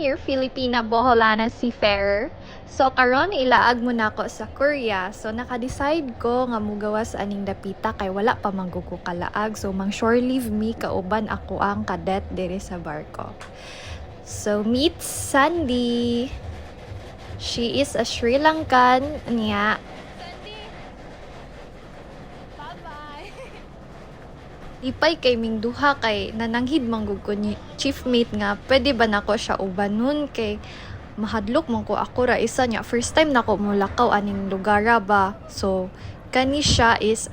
here, Filipina Boholana Seafarer. So karon ilaag mo na ako sa Korea. So naka-decide ko nga mugawas aning dapita kay wala pa manggugo kalaag. So mang shore leave me kauban ako ang cadet diri sa barko. So meet Sandy. She is a Sri Lankan niya. Ipay kay ming duha kay nananghid manggug ko ni chief mate nga pwede ba nako siya ubanon kay mahadlok man ko ako ra isa niya first time nako mulakaw aning lugara ba. So kani siya is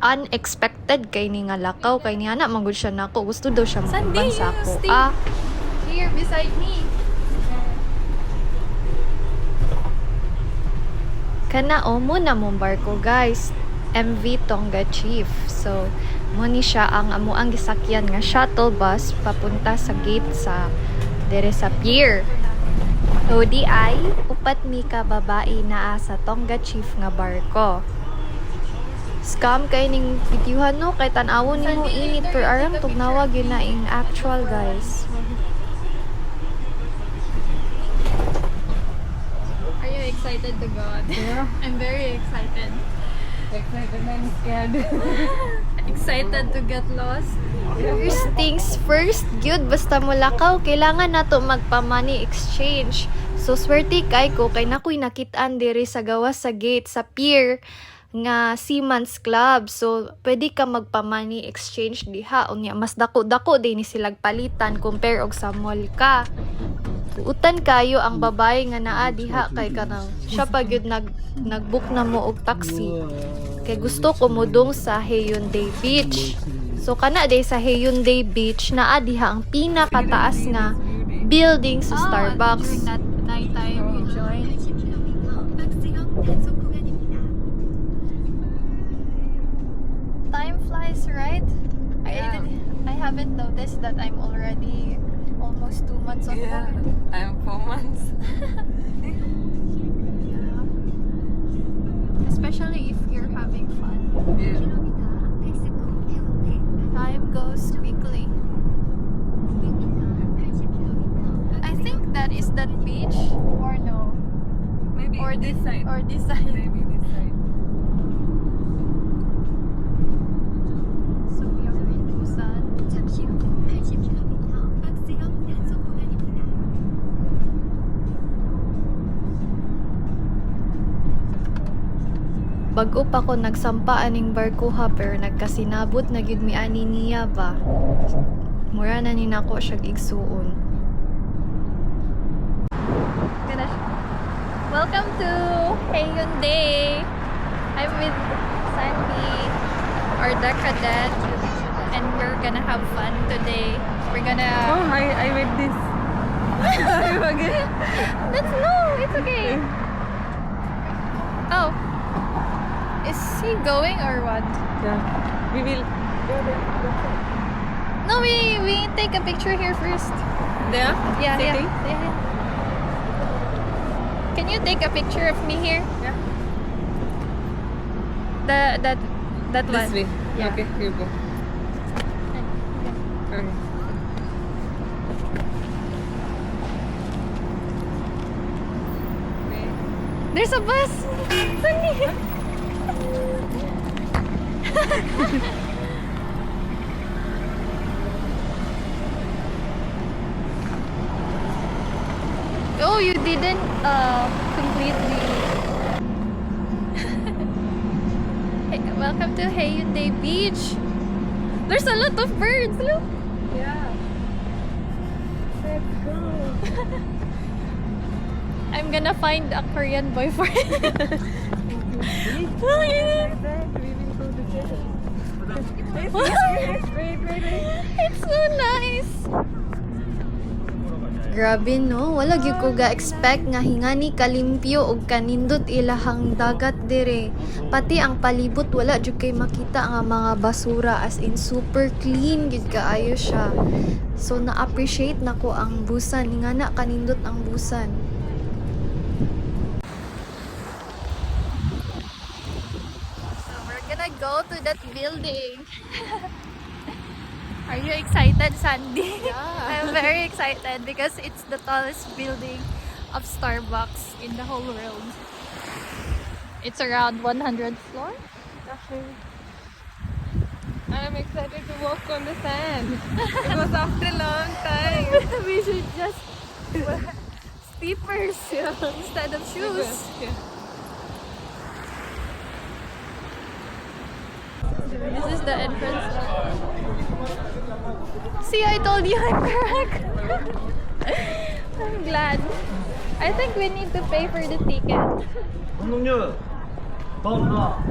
unexpected kay ni nga lakaw kay ni ana manggud siya nako gusto daw siya makuban sa ako. Here beside me. Kana o muna mong barko guys, MV Tonga Chief. So muni siya ang amuang gisakyan nga shuttle bus papunta sa gate sa dere sa pier. So di ay upat mi ka babae naa sa Tonga Chief nga barko. Scam kay ning videohan no kay tan-awon nimo init per aram tugnawag yun na ing actual guys. Are you excited to go? Yeah. I'm very excited. Excited na I'm scared. Excited to get lost. First things first, gyud basta mulakaw kailangan nato magpa-money exchange. So swerte kay ko kay nakoy nakitaan diri sa gawas sa gate sa pier nga Seaman's Club. So pwede ka magpa-money exchange diha unya mas dako-dako din ni silag palitan compare og sa mall ka. Utan kayo ang babae nga naa diha kay kanang siya pa gyud nagbook na mo og taxi. Kay gusto ko mudong sa Haeundae Beach. So kana day sa Haeundae Beach naa diha ang pinakataas nga building sa Starbucks. During that night time you joined. Time flies, right? Yeah. I haven't noticed that I'm already almost 2 months on Yeah, board. I'm 4 months. Especially if you're having fun. Yeah. Time goes quickly. I think that is that beach or no? Maybe Or this side. Or this side. Maybe this side. So we are in Busan. Bago pa ko nagsampa aning barko ha pero nagkasinabot na gyud mi ani niya ba. Mura na ni nako siya igsuon. Welcome to Haeundae. I'm with Sandy, our deck cadet, and we're gonna have fun today. We're Oh, gonna. I read this. Sorry again. It's okay. Oh, is he going or what? Yeah. We will go there. No, we take a picture here first. There? Yeah. Sitting? Yeah. Can you take a picture of me here? Yeah. That This one. way. Yeah. Okay, you go. Okay. There's a bus. Sunny. Oh, you didn't completely. Hey, welcome to Haeundae Beach. There's a lot of birds. Look. Yeah. Let's go. I'm gonna find a Korean boyfriend. Oh, yeah. We will go together. Wait. It's so nice. Grabe no, wala gyud ko ga-expect nga hingani kalimpyo og kanindot ilahang dagat dire. Pati ang palibot wala jud kay makita nga mga basura as in super clean gyud kaayo siya. So na-appreciate nako ang Busan, hingana kanindot ang Busan. So we're gonna go to that building. Are you excited, Sandy? Yeah. I'm very excited because it's the tallest building of Starbucks in the whole world. It's around 100 floor. I'm excited to walk on the sand. It was after a long time. We should just wear slippers instead of shoes. Yeah. This is the entrance. See, I told you I'm correct. I'm glad. I think we need to pay for the ticket. 운동률 더 올라.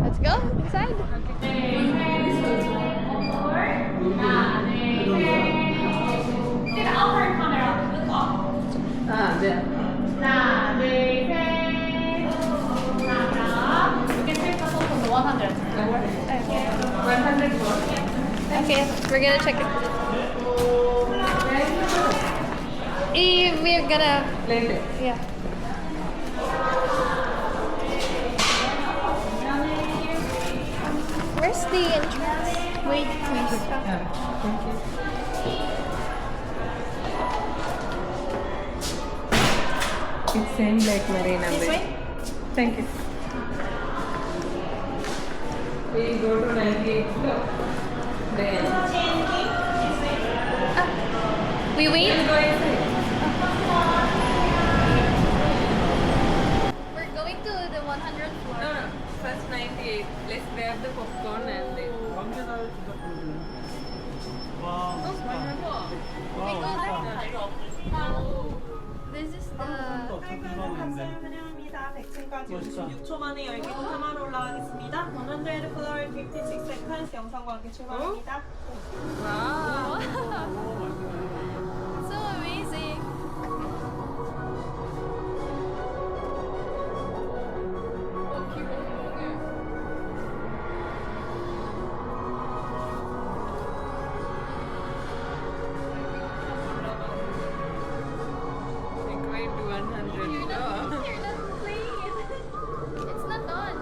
Let's go inside. Ah, there. Okay, we're gonna check it. We're gonna, Later. yeah. Where's the entrance? Wait, please. Thank you. It's same like Marina Bay. Thank you. We go to 98 floor. Then We wait? go inside. We're going to the 100 floor. No, no. First 98. Let's grab the popcorn and then. This is the... 환영합니다. 100층까지 56초 만에 열기구 3화로 올라가겠습니다. 100 floor 56 seconds 영상과 함께 출발합니다. Wow. So amazing. We're going to 100 floor. You're not playing it. It's not on.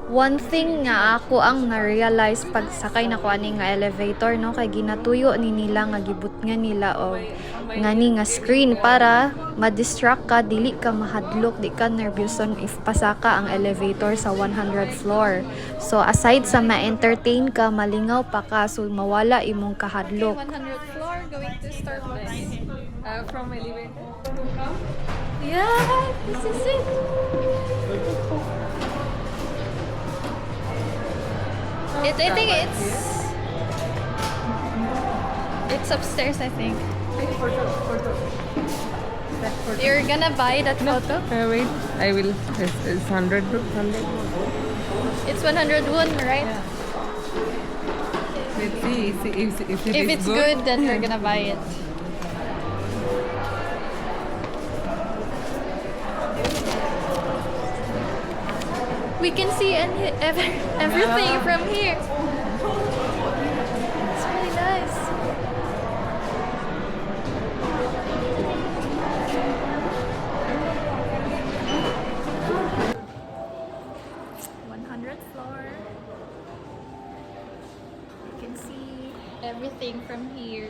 One thing nga ako ang na-realize pag sakay na ko ani nga elevator no kay ginatuyo ni nila nga gibut nga nila og ngani nga screen para ma-distract ka dili ka mahadlok di ka nervouson if pasaka ang elevator sa 100 floor. So aside sa ma-entertain ka malingaw pa ka so mawala imong kahadlok. 100 floor going to Starbucks. From elevator to come. Yeah, this is it. I think it's upstairs, I think. Photo. That photo. You're gonna buy that photo? Wait, I will. It's 100 100. It's 101, right? Let's see if it If is it's good, then we're gonna buy it. We can see everything from here. It's really nice. Floor. You can see everything from here.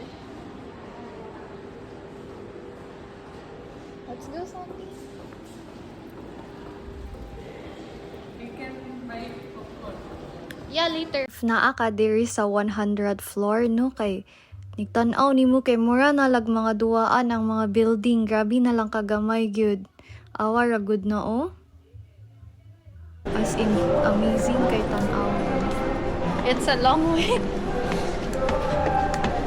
Let's go, Sandy. You can buy popcorn. Yeah, later. If naa ka diri sa 100 floor no kay nigtan-aw nimo kay mura na lag mga duwaan ang mga building grabe na lang kagamay gyud. Awa ra good na oh. As in amazing kay tan-aw. It's a long way.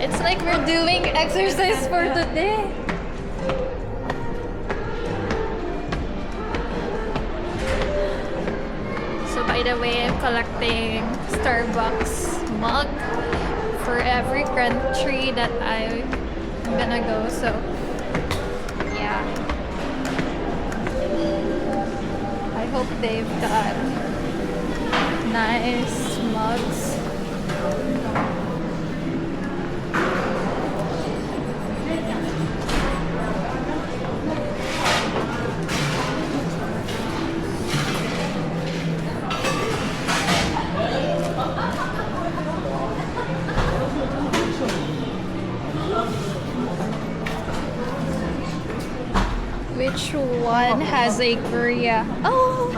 It's like we're doing exercise for the day. So by the way, I'm collecting Starbucks mug for every country that I'm gonna go. So yeah. I hope they've got nice mugs. one has a Korea. Oh,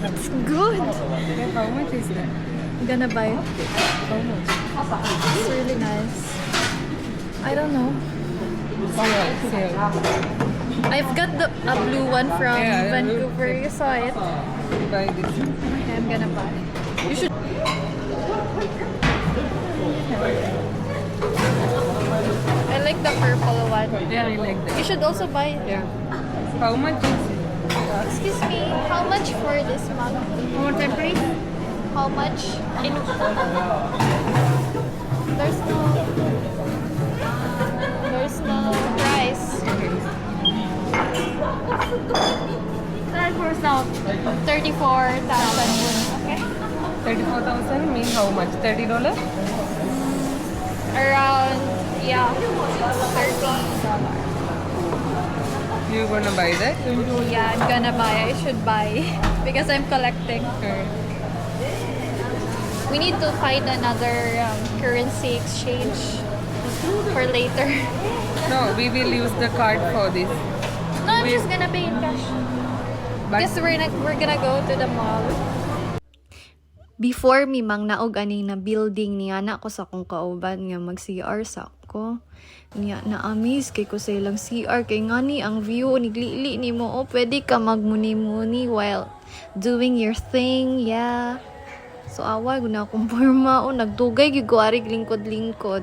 it's good. How much is that? I'm gonna buy it. It's really nice. I don't know. Sale. I've got a blue one from Yeah, the blue. Vancouver. You saw it. Buy this. Okay, I'm gonna buy it. You should. I like the purple one. Yeah, I like that. You should also buy it. Yeah. How much is it? Excuse me, how much for this mug? More time, please. How much? There's no price. Try for now. 34,000. Okay. 34,000 mean how much? $30? Around, yeah, $30. You gonna buy that? Yeah, I'm gonna buy. I should buy because I'm collecting. We need to find another currency exchange for later. No, we will use the card for this. No, I'm just gonna pay in cash. But Because we're gonna go to the mall. Before mi mang naog ani na building niya na ko sa kong kauban nga mag CR sa ko. Niya na amaze kay ko sa ilang CR kay ngani ang view niglili ni mo oh, pwede ka magmuni-muni while doing your thing. Yeah. So awa guna akong porma o nagdugay gyud ko arig lingkod-lingkod.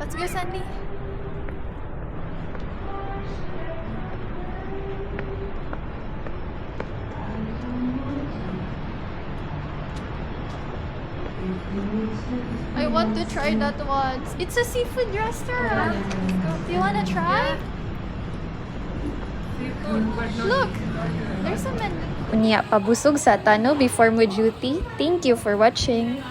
Let's go, Sandy. I want to try that one. It's a seafood restaurant. Do you want to try? Look, there's a menu. Unya pabusog sa tano before mo duty. Thank you for watching.